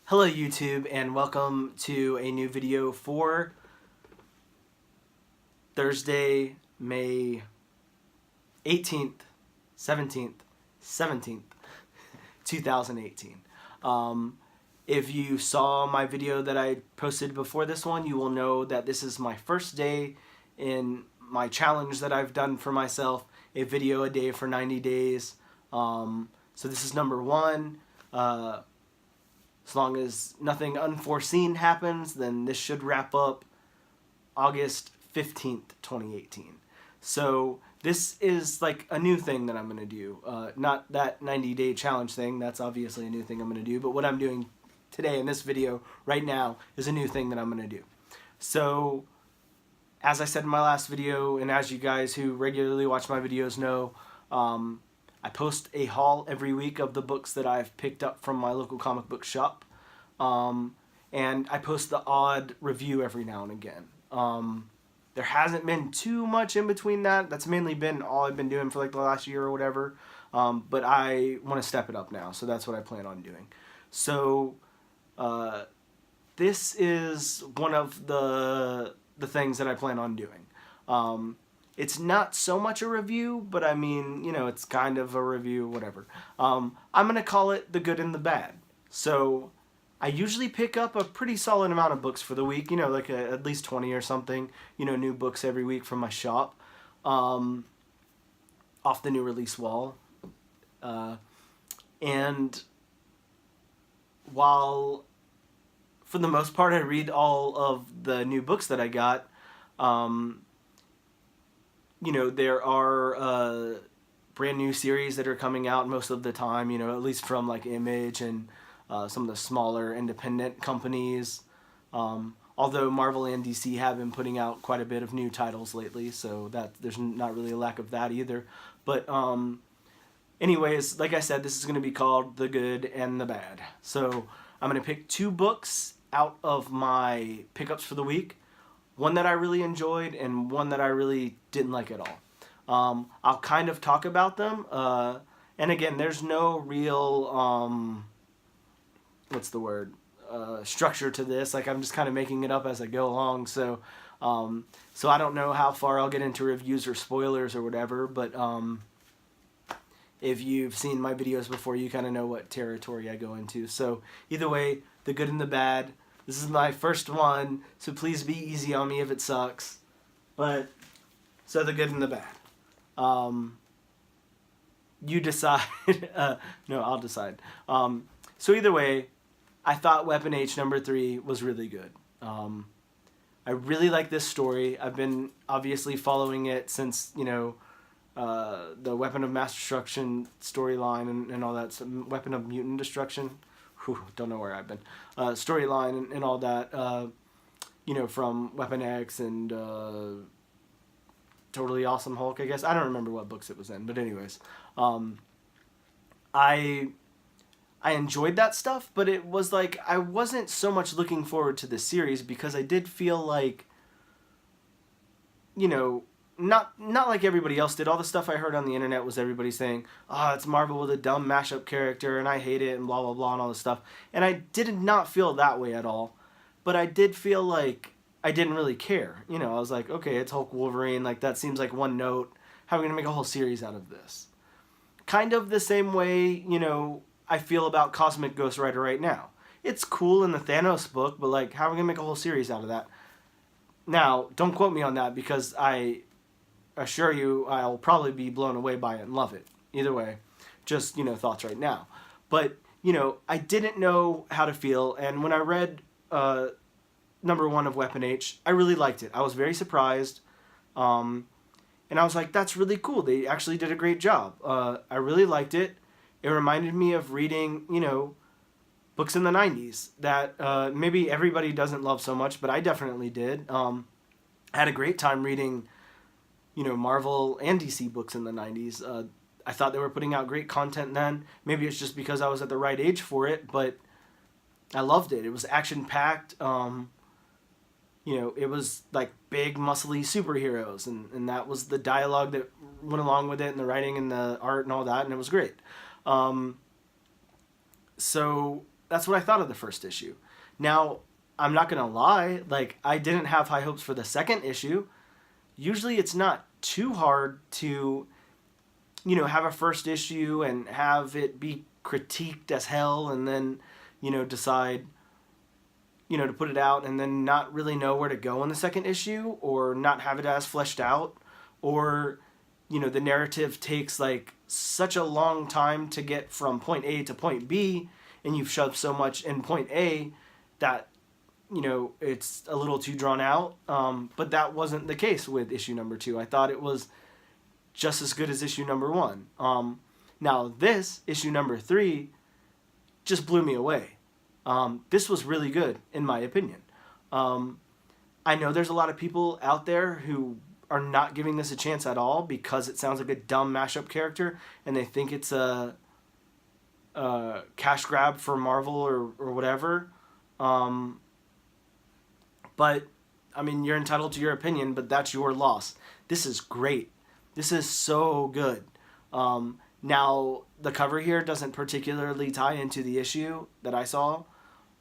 Hello YouTube, and welcome to a new video for Thursday, May 18th, 17th, 2018. If you saw my video that I posted before this one, you will know that this is my first day in my challenge that I've done for myself, a video a day for 90 days. So this is number one. As long as nothing unforeseen happens, then this should wrap up August 15th, 2018. So this is like a new thing that I'm going to do. Not that 90-day challenge thing, that's obviously a new thing I'm going to do, but what I'm doing today in this video right now is a new thing that I'm going to do. So as I said in my last video, and as you guys who regularly watch my videos know, I post a haul every week of the books that I've picked up from my local comic book shop. And I post the odd review every now and again. There hasn't been too much in between that. That's mainly been all I've been doing for like the last year or whatever. But I want to step it up now, so that's what I plan on doing. So this is one of the things that I plan on doing. It's not so much a review, but I mean, you know, it's kind of a review, whatever. I'm going to call it the good and the bad. So I usually pick up a pretty solid amount of books for the week, you know, like at least 20 or something, you know, new books every week from my shop, off the new release wall. And while for the most part I read all of the new books that I got, you know, there are brand new series that are coming out most of the time, you know, at least from like Image and some of the smaller independent companies. Although Marvel and DC have been putting out quite a bit of new titles lately, so that there's not really a lack of that either. But anyways, like I said, this is going to be called The Good and the Bad. So I'm going to pick two books out of my pickups for the week. One that I really enjoyed and one that I really didn't like at all. I'll kind of talk about them. And again, there's no real, what's the word, structure to this. Like, I'm just kind of making it up as I go along. So I don't know how far I'll get into reviews or spoilers or whatever. But if you've seen my videos before, you kind of know what territory I go into. So either way, the good and the bad. This is my first one, so please be easy on me if it sucks. But, so the good and the bad. You decide. No, I'll decide. So either way, I thought Weapon H #3 was really good. I really like this story. I've been obviously following it since, you know, the Weapon of Mass Destruction storyline and all that. So Weapon of Mutant Destruction. Don't know where I've been. Storyline and all that, you know, from Weapon X and Totally Awesome Hulk, I guess. I don't remember what books it was in, but anyways. I enjoyed that stuff, but it was like I wasn't so much looking forward to the series because I did feel like, you know, not like everybody else did. All the stuff I heard on the internet was everybody saying, oh, it's Marvel with a dumb mashup character and I hate it and blah, blah, blah and all this stuff. And I did not feel that way at all. But I did feel like I didn't really care. You know, I was like, okay, it's Hulk Wolverine. Like, that seems like one note. How are we going to make a whole series out of this? Kind of the same way, you know, I feel about Cosmic Ghost Rider right now. It's cool in the Thanos book, but like, how are we going to make a whole series out of that? Now, don't quote me on that because I assure you I'll probably be blown away by it and love it. Either way, just, you know, thoughts right now. But, you know, I didn't know how to feel, and when I read #1 of Weapon H, I really liked it. I was very surprised, and I was like, that's really cool. They actually did a great job. I really liked it. It reminded me of reading, you know, books in the 90s that maybe everybody doesn't love so much, but I definitely did. I had a great time reading, you know, Marvel and DC books in the 90s. I thought they were putting out great content then. Maybe it's just because I was at the right age for it, but I loved it. It was action-packed. You know, it was like big, muscly superheroes, and that was the dialogue that went along with it, and the writing and the art and all that, and it was great. So that's what I thought of the first issue. Now, I'm not gonna lie, like, I didn't have high hopes for the second issue. Usually it's not too hard to, have a first issue and have it be critiqued as hell, and then, decide, to put it out, and then not really know where to go in the second issue, or not have it as fleshed out, or, the narrative takes like such a long time to get from point A to point B, and you've shoved so much in point A that, it's a little too drawn out. But that wasn't the case with issue number 2. I thought it was just as good as issue number 1. Now this, issue number 3, just blew me away. This was really good, in my opinion. I know there's a lot of people out there who are not giving this a chance at all because it sounds like a dumb mashup character, and they think it's a cash grab for Marvel or whatever. But, I mean, you're entitled to your opinion, but that's your loss. This is great. This is so good. Now, the cover here doesn't particularly tie into the issue that I saw,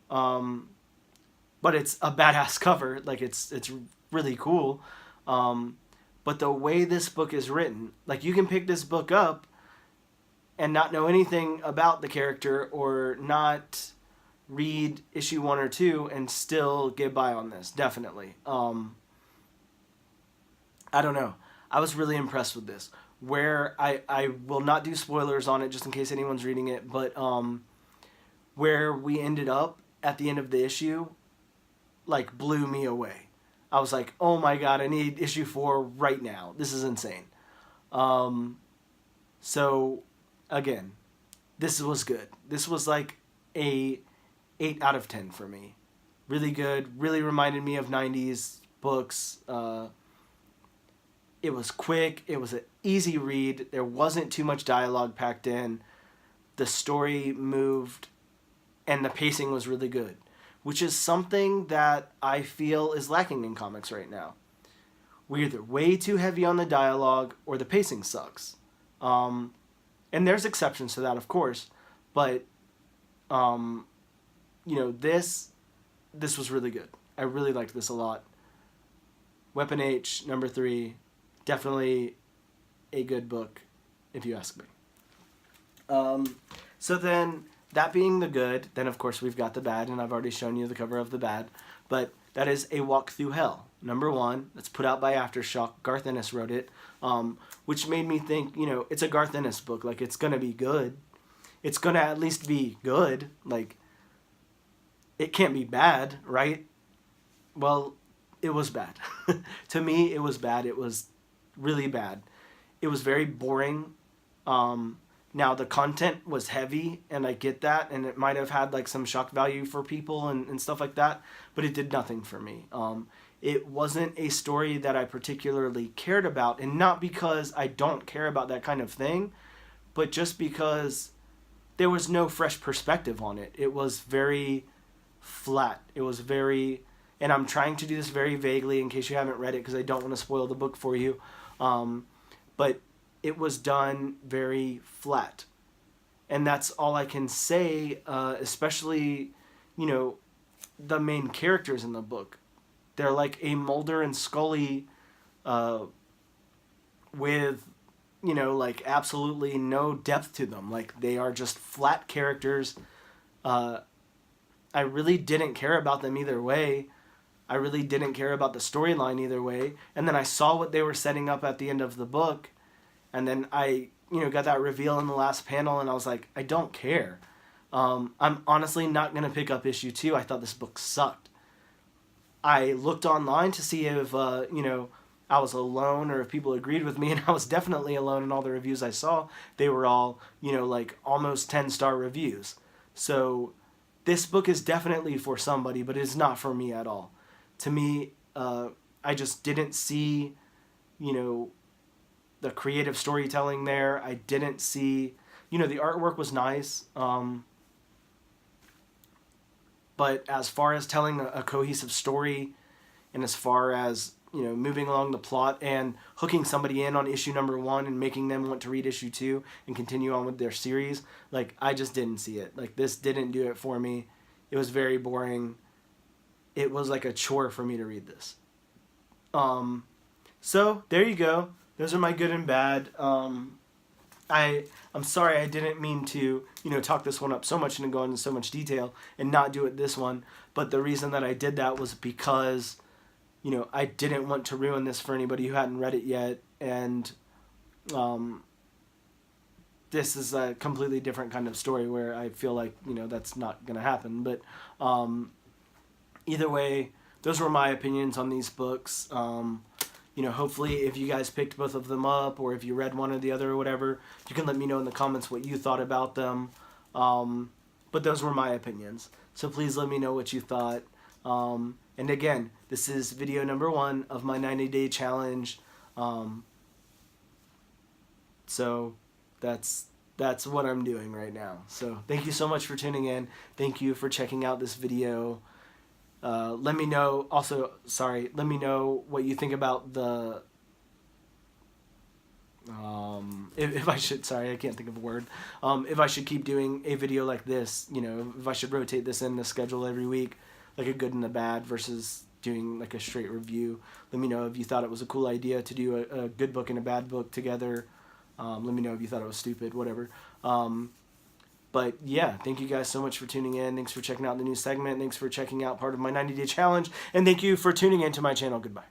but it's a badass cover. Like, it's really cool. But the way this book is written, like, you can pick this book up and not know anything about the character or not read issue 1 or 2 and still get by on this, definitely. I don't know. I was really impressed with this. Where I will not do spoilers on it just in case anyone's reading it, but where we ended up at the end of the issue, like, blew me away. I was like, oh my god, I need issue 4 right now. This is insane. So, again, this was good. This was like a 8 out of 10 for me. Really good. Really reminded me of 90s books. It was quick. It was an easy read. There wasn't too much dialogue packed in. The story moved, and the pacing was really good, which is something that I feel is lacking in comics right now. We're either way too heavy on the dialogue or the pacing sucks. And there's exceptions to that, of course, but this was really good. I really liked this a lot. Weapon H, number 3, definitely a good book, if you ask me. So then, that being the good, then of course we've got the bad, and I've already shown you the cover of the bad, but that is A Walk Through Hell, number 1. That's put out by Aftershock. Garth Ennis wrote it, which made me think, it's a Garth Ennis book. Like, it's going to be good. It's going to at least be good. Like, it can't be bad, right? Well, it was bad. To me, it was bad. It was really bad. It was very boring. Now, the content was heavy, and I get that, and it might have had like some shock value for people and stuff like that, but it did nothing for me. It wasn't a story that I particularly cared about, and not because I don't care about that kind of thing, but just because there was no fresh perspective on it. It was very flat. It was very, and I'm trying to do this very vaguely in case you haven't read it because I don't want to spoil the book for you, but it was done very flat. And that's all I can say, especially, the main characters in the book. They're like a Mulder and Scully with, like absolutely no depth to them. Like, they are just flat characters. I really didn't care about them either way. I really didn't care about the storyline either way. And then I saw what they were setting up at the end of the book. And then I, got that reveal in the last panel, and I was like, I don't care. I'm honestly not going to pick up issue 2. I thought this book sucked. I looked online to see if, I was alone or if people agreed with me, and I was definitely alone in all the reviews I saw. They were all, like almost 10-star reviews. So this book is definitely for somebody, but it is not for me at all. To me, I just didn't see, the creative storytelling there. I didn't see, the artwork was nice. But as far as telling a cohesive story, and as far as, moving along the plot and hooking somebody in on issue number 1 and making them want to read issue 2 and continue on with their series. Like, I just didn't see it. Like, this didn't do it for me. It was very boring. It was like a chore for me to read this. So there you go. Those are my good and bad. I'm sorry I didn't mean to, talk this one up so much and go into so much detail and not do it this one. But the reason that I did that was because, I didn't want to ruin this for anybody who hadn't read it yet. And this is a completely different kind of story where I feel like, that's not going to happen. But either way, those were my opinions on these books. Hopefully if you guys picked both of them up or if you read one or the other or whatever, you can let me know in the comments what you thought about them. But those were my opinions. So please let me know what you thought. And again, this is video number 1 of my 90-day challenge. So that's what I'm doing right now. So thank you so much for tuning in. Thank you for checking out this video. Let me know, let me know what you think about the, if I should, I can't think of a word, if I should keep doing a video like this, if I should rotate this in the schedule every week, like a good and a bad versus doing like a straight review. Let me know if you thought it was a cool idea to do a good book and a bad book together. Let me know if you thought it was stupid, whatever. But yeah, thank you guys so much for tuning in. Thanks for checking out the new segment. Thanks for checking out part of my 90-day challenge. And thank you for tuning in to my channel. Goodbye.